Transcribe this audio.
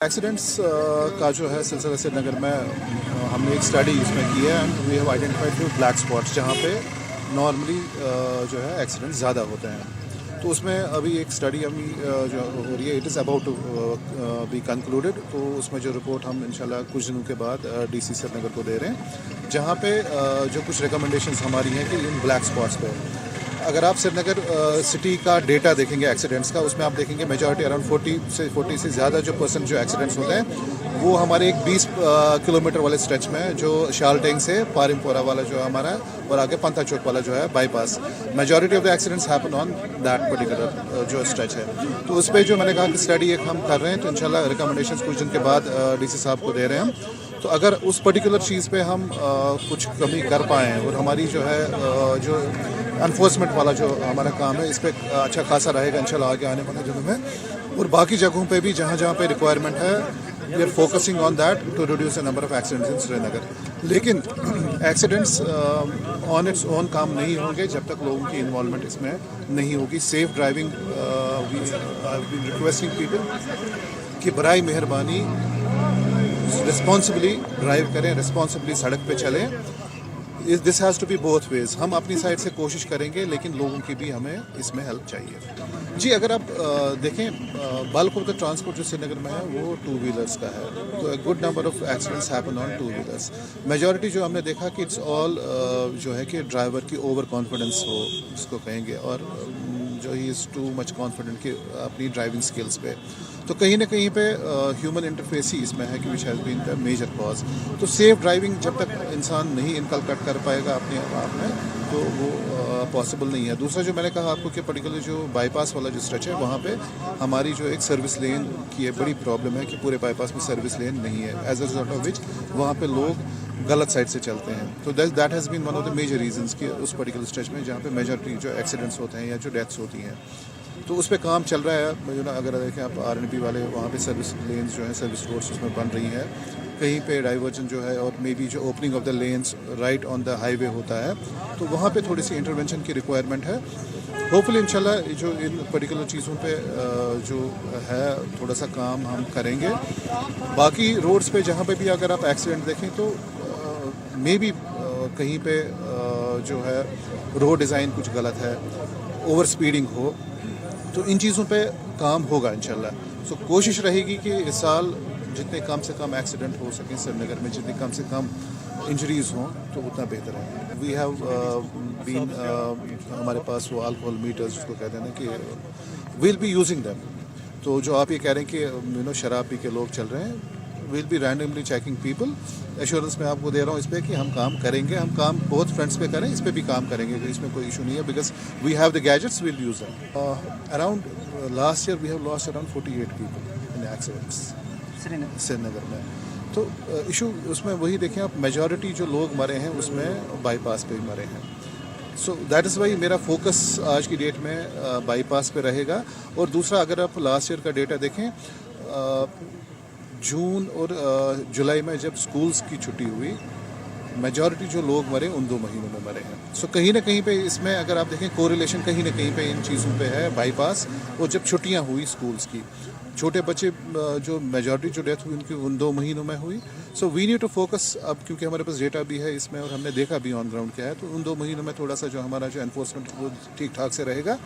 Accidents का जो है सिलसिला श्रीनगर में हमने एक स्टडी इसमें की है and we have identified few black spots जहाँ पे नॉर्मली जो है एक्सीडेंट्स ज़्यादा होते हैं। तो उसमें अभी एक स्टडी अभी जो हो रही है, it is about to be concluded. तो उसमें जो रिपोर्ट हम इंशाल्लाह कुछ दिनों के बाद डीसी श्रीनगर को दे रहे हैं, जहाँ पे जो कुछ रिकमेंडेशंस हमारी हैं कि इन ब्लैक स्पॉट्स पे अगर आप श्रीनगर सिटी का डेटा देखेंगे एक्सीडेंट्स का, उसमें आप देखेंगे मेजॉरिटी अराउंड 40 से ज़्यादा जो परसेंट जो एक्सीडेंट्स होते हैं वो हमारे एक 20 किलोमीटर वाले स्ट्रेच में, जो शालटेंग से पारिमपोरा वाला जो हमारा है और आगे पंथा चौक वाला जो है bypass, majority of the accidents happen on that particular जो स्ट्रेच है। तो उस पर जो मैंने कहा कि स्टडी एक हम कर रहे हैं, तो इंशाल्लाह रिकमेंडेशंस कुछ दिन के बाद डीसी साहब को दे रहे हैं हम। तो अगर उस पर्टिकुलर चीज़ पे हम कुछ कमी कर पाएँ और हमारी जो है जो एनफोर्समेंट वाला जो हमारा काम है इस पर अच्छा खासा रहेगा इंशाल्लाह आगे आने वाले दिनों में। और बाकी जगहों पे भी जहाँ जहाँ पे रिक्वायरमेंट है, we are focusing on that to reduce the number of accidents in Srinagar. लेकिन एक्सीडेंट्स ऑन इट्स ओन काम नहीं होंगे जब तक लोगों की इन्वॉल्वमेंट इसमें नहीं होगी। Safe driving, we have been requesting people कि बराए मेहरबानी रिस्पॉन्सिबली ड्राइव करें, रिस्पॉन्सिबली सड़क पे चलें। This has to be both ways. हम अपनी साइड से कोशिश करेंगे, लेकिन लोगों की भी हमें इसमें हेल्प चाहिए। जी, अगर आप देखें बल्क ऑफ द ट्रांसपोर्ट जो श्रीनगर में है वो टू व्हीलर्स का है, तो good number of accidents happen on two wheelers. Majority जो हमने देखा कि इट्स ऑल जो है कि ड्राइवर की ओवर कॉन्फिडेंस हो, इसको कहेंगे, और जो he is too much confident कि अपनी ड्राइविंग स्किल्स पे। तो कहीं ना कहीं पे ह्यूमन इंटरफेस ही इसमें है कि which has been the major cause. तो सेफ ड्राइविंग जब तक इंसान नहीं इनकलकेट कर पाएगा अपने आप में, तो वो पॉसिबल नहीं है। दूसरा जो मैंने कहा आपको कि पर्टिकुलर जो बाईपास वाला जो स्ट्रेच है वहाँ पे हमारी जो एक सर्विस लेन की एक बड़ी प्रॉब्लम है कि पूरे बाईपास में सर्विस लेन नहीं है, as a result of which वहाँ पे लोग गलत साइड से चलते हैं। तो that has been one of the major reasons कि उस पर्टिकुलर स्ट्रेच में जहाँ पे मेजॉरिटी जो एक्सीडेंट्स होते हैं या जो डेथ्स होती हैं, तो उस पर काम चल रहा है। जो ना अगर देखें आप आरएनपी वाले, वहाँ पे सर्विस लेन्स जो हैं, सर्विस रोड्स उसमें बन रही हैं। कहीं पे डाइवर्जन जो है और मे बी जो opening of the lens right on the highway होता है, तो वहाँ पे थोड़ी सी इंटरवेंशन की रिक्वायरमेंट है। होपफुली इंशाल्लाह जो इन पर्टिकुलर चीज़ों पे जो है थोड़ा सा काम हम करेंगे। बाकी रोड्स पे जहाँ पे भी अगर आप एक्सीडेंट देखें तो मे बी कहीं पे जो है रोड डिज़ाइन कुछ गलत है, ओवर स्पीडिंग हो, तो इन चीज़ों पे काम होगा इंशाल्लाह। सो कोशिश रहेगी कि इस साल जितने कम से कम एक्सीडेंट हो सकें श्रीनगर में, जितने कम से कम इंजरीज़ हों, तो उतना बेहतर है। वी हैव बीन हमारे पास वो अल्कोहल मीटर्स जिसको कहते हैं ना कि विल बी यूजिंग दैम। तो जो आप ये कह रहे हैं कि शराब पी के लोग चल रहे हैं, will be randomly checking people. Assurance मैं आपको दे रहा हूँ इस पर कि हम काम करेंगे, हम काम बहुत फ्रंट्स पे करें, इस पर भी काम करेंगे, इसमें कोई इशू नहीं है, because we have the gadgets, will use them. Around last year we have lost around 48 people in accidents Srinagar में। तो इशू उसमें वही देखें आप, मेजॉरिटी जो लोग मरे हैं उसमें बाईपास पे ही मरे हैं। सो दैट इज़ वाई मेरा फोकस आज की डेट में बाईपास पे रहेगा। और दूसरा, अगर आप लास्ट ईयर का डेटा देखें, जून और जुलाई में जब स्कूल्स की छुट्टी हुई, मेजॉरिटी जो लोग मरे उन 2 महीनों में मरे हैं। सो कहीं ना कहीं पे इसमें अगर आप देखें कोरिलेशन कहीं ना कहीं पे इन चीज़ों पे है, बाईपास और जब छुट्टियां हुई स्कूल्स की, छोटे बच्चे जो मेजॉरिटी जो डेथ हुई उनकी उन 2 महीनों में हुई। So we need to focus अब, क्योंकि हमारे पास डेटा भी है इसमें और हमने देखा भी ऑन ग्राउंड क्या है, तो उन 2 महीनों में थोड़ा सा जो हमारा जो एनफोर्समेंट वो ठीक ठाक से रहेगा।